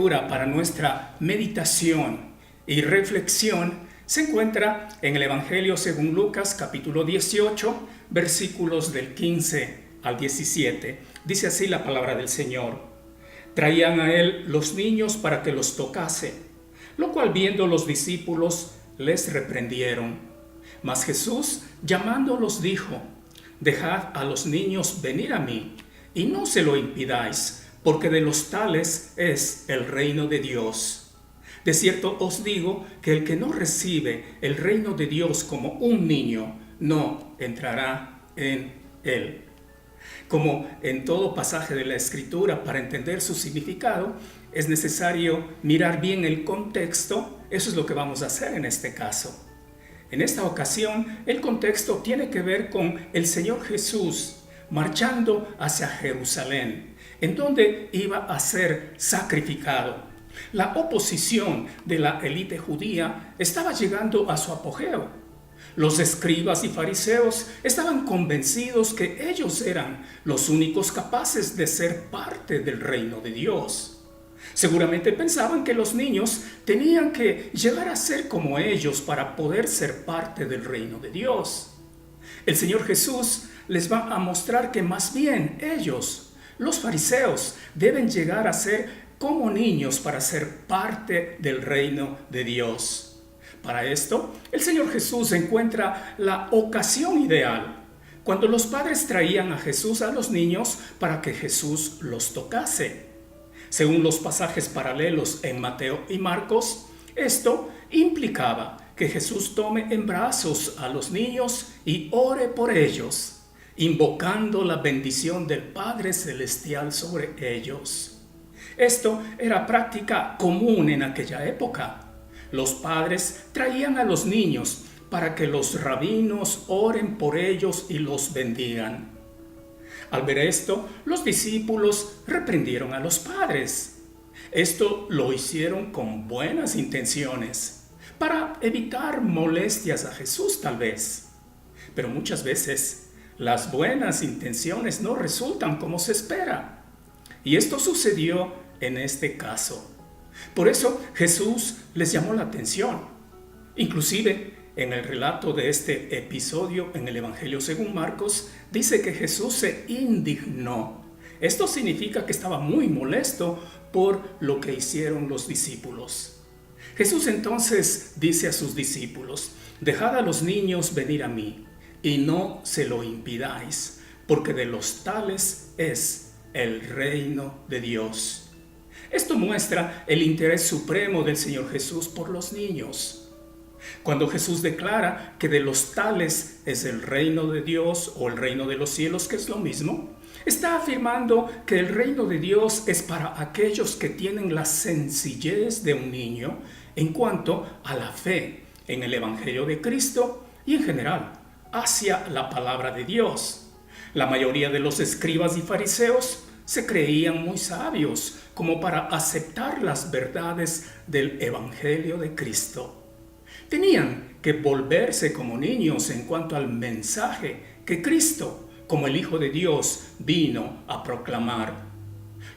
escritura para nuestra meditación y reflexión se encuentra en el Evangelio según Lucas, capítulo 18, versículos del 15 al 17. Dice así la palabra del Señor. Traían a él los niños para que los tocase, lo cual viendo los discípulos les reprendieron. Mas Jesús, llamándolos, dijo: Dejad a los niños venir a mí, y no se lo impidáis, porque de los tales es el reino de Dios. De cierto os digo que el que no recibe el reino de Dios como un niño, no entrará en él. Como en todo pasaje de la Escritura, para entender su significado, es necesario mirar bien el contexto. Eso es lo que vamos a hacer en este caso. En esta ocasión, el contexto tiene que ver con el Señor Jesús marchando hacia Jerusalén, en donde iba a ser sacrificado. La oposición de la élite judía estaba llegando a su apogeo. Los escribas y fariseos estaban convencidos que ellos eran los únicos capaces de ser parte del reino de Dios. Seguramente pensaban que los niños tenían que llegar a ser como ellos para poder ser parte del reino de Dios. El Señor Jesús les va a mostrar que más bien ellos, los fariseos, deben llegar a ser como niños para ser parte del reino de Dios. Para esto, el Señor Jesús encuentra la ocasión ideal, cuando los padres traían a Jesús a los niños para que Jesús los tocase. Según los pasajes paralelos en Mateo y Marcos, esto implicaba que Jesús tome en brazos a los niños y ore por ellos, invocando la bendición del Padre Celestial sobre ellos. Esto era práctica común en aquella época. Los padres traían a los niños para que los rabinos oren por ellos y los bendigan. Al ver esto, los discípulos reprendieron a los padres. Esto lo hicieron con buenas intenciones, para evitar molestias a Jesús tal vez. Pero muchas veces las buenas intenciones no resultan como se espera. Y esto sucedió en este caso. Por eso Jesús les llamó la atención. Inclusive, en el relato de este episodio en el Evangelio según Marcos, dice que Jesús se indignó. Esto significa que estaba muy molesto por lo que hicieron los discípulos. Jesús entonces dice a sus discípulos: Dejad a los niños venir a mí, y no se lo impidáis, porque de los tales es el reino de Dios. Esto muestra el interés supremo del Señor Jesús por los niños. Cuando Jesús declara que de los tales es el reino de Dios o el reino de los cielos, que es lo mismo, está afirmando que el reino de Dios es para aquellos que tienen la sencillez de un niño en cuanto a la fe en el Evangelio de Cristo y en general hacia la palabra de Dios. La mayoría de los escribas y fariseos se creían muy sabios como para aceptar las verdades del Evangelio de Cristo. Tenían que volverse como niños en cuanto al mensaje que Cristo, como el Hijo de Dios, vino a proclamar.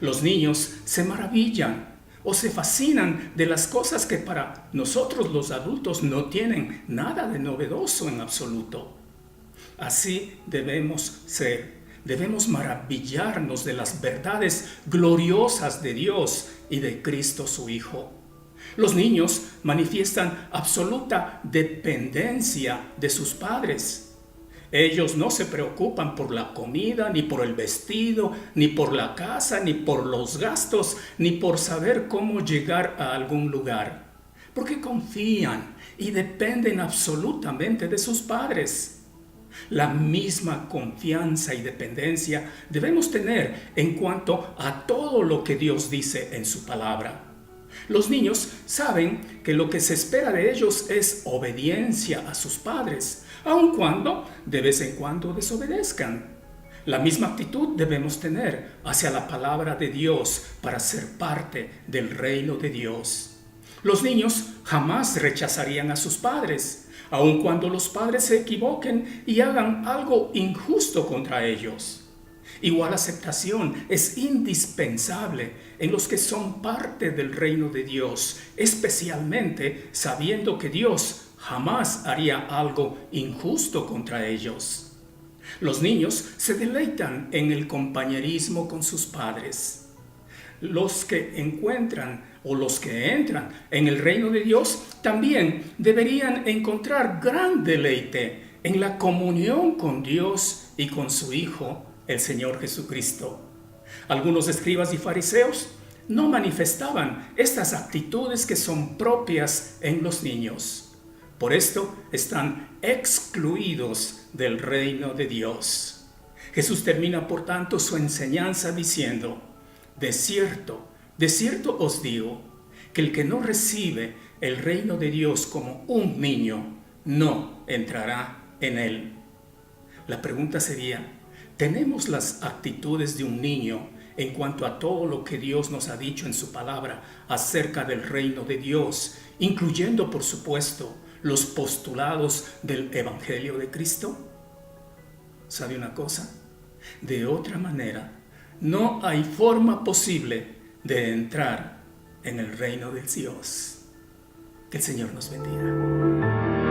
Los niños se maravillan o se fascinan de las cosas que para nosotros los adultos no tienen nada de novedoso en absoluto. Así debemos ser. Debemos maravillarnos de las verdades gloriosas de Dios y de Cristo su Hijo. Los niños manifiestan absoluta dependencia de sus padres. Ellos no se preocupan por la comida, ni por el vestido, ni por la casa, ni por los gastos, ni por saber cómo llegar a algún lugar, porque confían y dependen absolutamente de sus padres. La misma confianza y dependencia debemos tener en cuanto a todo lo que Dios dice en su palabra. Los niños saben que lo que se espera de ellos es obediencia a sus padres, aun cuando de vez en cuando desobedezcan. La misma actitud debemos tener hacia la palabra de Dios para ser parte del reino de Dios. Los niños jamás rechazarían a sus padres, aun cuando los padres se equivoquen y hagan algo injusto contra ellos. Igual aceptación es indispensable en los que son parte del reino de Dios, especialmente sabiendo que Dios jamás haría algo injusto contra ellos. Los niños se deleitan en el compañerismo con sus padres. Los que encuentran o los que entran en el reino de Dios también deberían encontrar gran deleite en la comunión con Dios y con su Hijo, el Señor Jesucristo. Algunos escribas y fariseos no manifestaban estas actitudes que son propias en los niños. Por esto están excluidos del reino de Dios. Jesús termina por tanto su enseñanza diciendo: de cierto os digo, que el que no recibe el reino de Dios como un niño, no entrará en él. La pregunta sería: ¿tenemos las actitudes de un niño en cuanto a todo lo que Dios nos ha dicho en su palabra acerca del reino de Dios, incluyendo, por supuesto, los postulados del Evangelio de Cristo? ¿Sabe una cosa? De otra manera, no hay forma posible de entrar en el reino de Dios. Que el Señor nos bendiga.